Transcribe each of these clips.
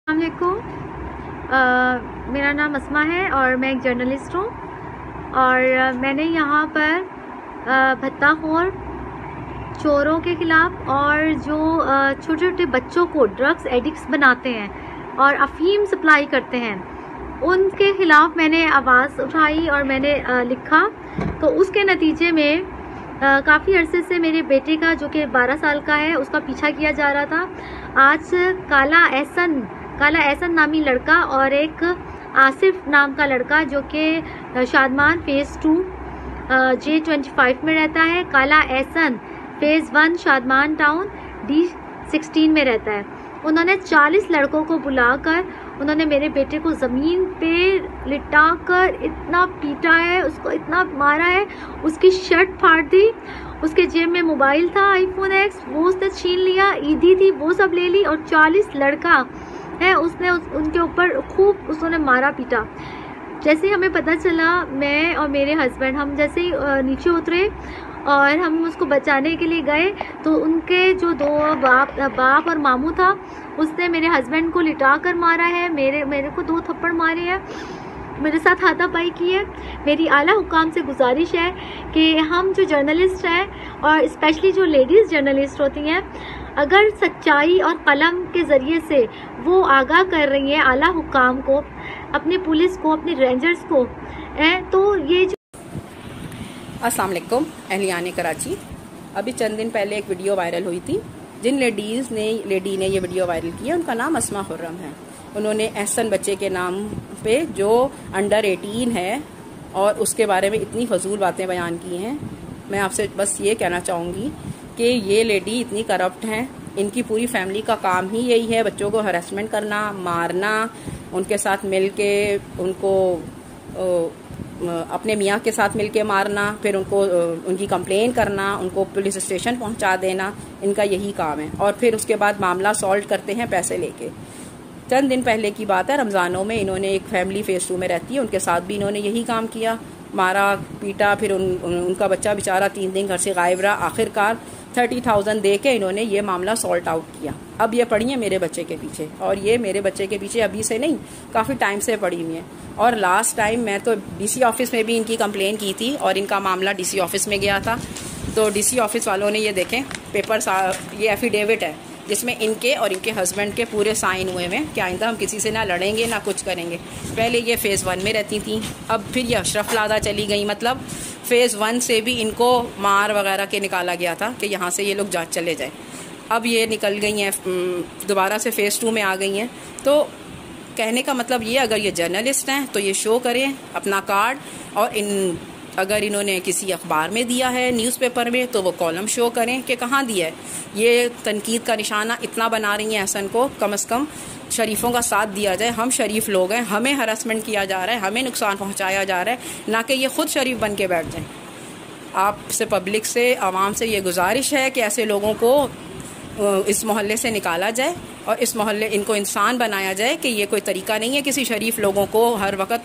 अस्सलामुअलैकुम। मेरा नाम अस्मा है और मैं एक जर्नलिस्ट हूँ। और मैंने यहाँ पर भत्ताखोर चोरों के ख़िलाफ़ और जो छोटे छोटे बच्चों को ड्रग्स एडिक्ट्स बनाते हैं और अफीम सप्लाई करते हैं, उनके ख़िलाफ़ मैंने आवाज़ उठाई और मैंने लिखा। तो उसके नतीजे में काफ़ी अरसे से मेरे बेटे का, जो कि 12 साल का है, उसका पीछा किया जा रहा था। आज काला एहसन नामी लड़का और एक आसिफ नाम का लड़का, जो कि शादमान फ़ेज़ 2 J25 में रहता है। काला Ehsan phase 1 Shadman town D16 में रहता है। उन्होंने 40 लड़कों को बुलाकर उन्होंने मेरे बेटे को ज़मीन पे लिटाकर इतना पीटा है, उसको इतना मारा है, उसकी शर्ट फाड़ दी। उसके जेब में मोबाइल था iPhone X, वो उसने छीन लिया। ईदी थी, वो सब ले ली। और 40 लड़का है, उसने उनके ऊपर खूब उसने मारा पीटा। जैसे ही हमें पता चला, मैं और मेरे हस्बैंड हम जैसे ही नीचे उतरे और हम उसको बचाने के लिए गए, तो उनके जो दो बाप और मामू था, उसने मेरे हस्बैंड को लिटा कर मारा है। मेरे को 2 थप्पड़ मारे हैं, मेरे साथ हाथापाई की है। मेरी आला हुकाम से गुजारिश है कि हम जो जर्नलिस्ट हैं, और स्पेशली जो लेडीज़ जर्नलिस्ट होती हैं, अगर सच्चाई और कलम के ज़रिए से वो आगाह कर रही हैं आला हुकाम को, अपनी पुलिस को, अपने रेंजर्स को, तो ये जो अस्सलाम वालेकुम। अहलियाने कराची। अभी चंद दिन पहले एक वीडियो वायरल हुई थी। जिन लेडी ने ये वीडियो वायरल किया, उनका नाम अस्मा खुर्रम है। उन्होंने एहसन बच्चे के नाम पे, जो अंडर 18 है, और उसके बारे में इतनी फजूल बातें बयान की हैं। मैं आपसे बस ये कहना चाहूँगी कि ये लेडी इतनी करप्ट हैं। इनकी पूरी फैमिली का काम ही यही है, बच्चों को हरासमेंट करना, मारना, उनके साथ मिल के उनको अपने मियाँ के साथ मिलके मारना, फिर उनको उनकी कंप्लेन करना, उनको पुलिस स्टेशन पहुंचा देना। इनका यही काम है। और फिर उसके बाद मामला सॉल्व करते हैं पैसे लेके। चंद दिन पहले की बात है, रमज़ानों में इन्होंने एक फैमिली फ़ेज़ 2 में रहती है, उनके साथ भी इन्होंने यही काम किया, मारा पीटा। फिर उनका बच्चा बेचारा 3 दिन घर से गायब रहा। आखिरकार 30,000 दे के इन्होंने ये मामला सॉल्ट आउट किया। अब ये पड़ी है मेरे बच्चे के पीछे, और ये मेरे बच्चे के पीछे अभी से नहीं, काफ़ी टाइम से पड़ी हुई है। और लास्ट टाइम मैं तो DC ऑफिस में भी इनकी कंप्लेन की थी, और इनका मामला DC ऑफिस में गया था। तो DC ऑफिस वालों ने ये देखें पेपर, ये एफिडेविट है जिसमें इनके और इनके हस्बैंड के पूरे साइन हुए हैं कि आइंदा हम किसी से ना लड़ेंगे ना कुछ करेंगे। पहले ये फ़ेज़ 1 में रहती थी, अब फिर ये अशरफ लादा चली गई। मतलब फ़ेज़ 1 से भी इनको मार वगैरह के निकाला गया था कि यहाँ से ये लोग जा चले जाए। अब ये निकल गई हैं, दोबारा से फ़ेज़ 2 में आ गई हैं। तो कहने का मतलब ये, अगर ये जर्नलिस्ट हैं तो ये शो करें अपना कार्ड, और अगर इन्होंने किसी अखबार में दिया है, न्यूज़पेपर में, तो वो कॉलम शो करें कि कहाँ दिया है। ये तनकीद का निशाना इतना बना रही हैं एहसन को, कम से कम शरीफों का साथ दिया जाए। हम शरीफ लोग हैं, हमें हरासमेंट किया जा रहा है, हमें नुकसान पहुँचाया जा रहा है, ना कि ये खुद शरीफ बन के बैठ जाएँ। आपसे, पब्लिक से, आवाम से ये गुजारिश है कि ऐसे लोगों को इस मोहल्ले से निकाला जाए, और इस मोहल्ले इनको इंसान बनाया जाए कि ये कोई तरीका नहीं है किसी शरीफ लोगों को हर वक्त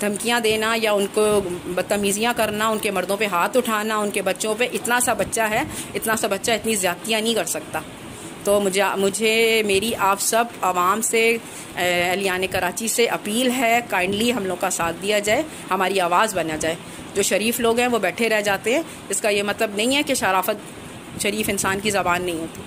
धमकियां देना या उनको बदतमीज़ियां करना, उनके मर्दों पे हाथ उठाना, उनके बच्चों पे। इतना सा बच्चा है, इतना सा बच्चा इतनी ज़्यादतियाँ नहीं कर सकता। तो मुझे मेरी आप सब आवाम से, अहलियाने कराची से अपील है, काइंडली हम लोग का साथ दिया जाए, हमारी आवाज़ बना जाए। जो शरीफ लोग हैं वो बैठे रह जाते हैं, इसका ये मतलब नहीं है कि शराफत शरीफ इंसान की ज़बान नहीं होती।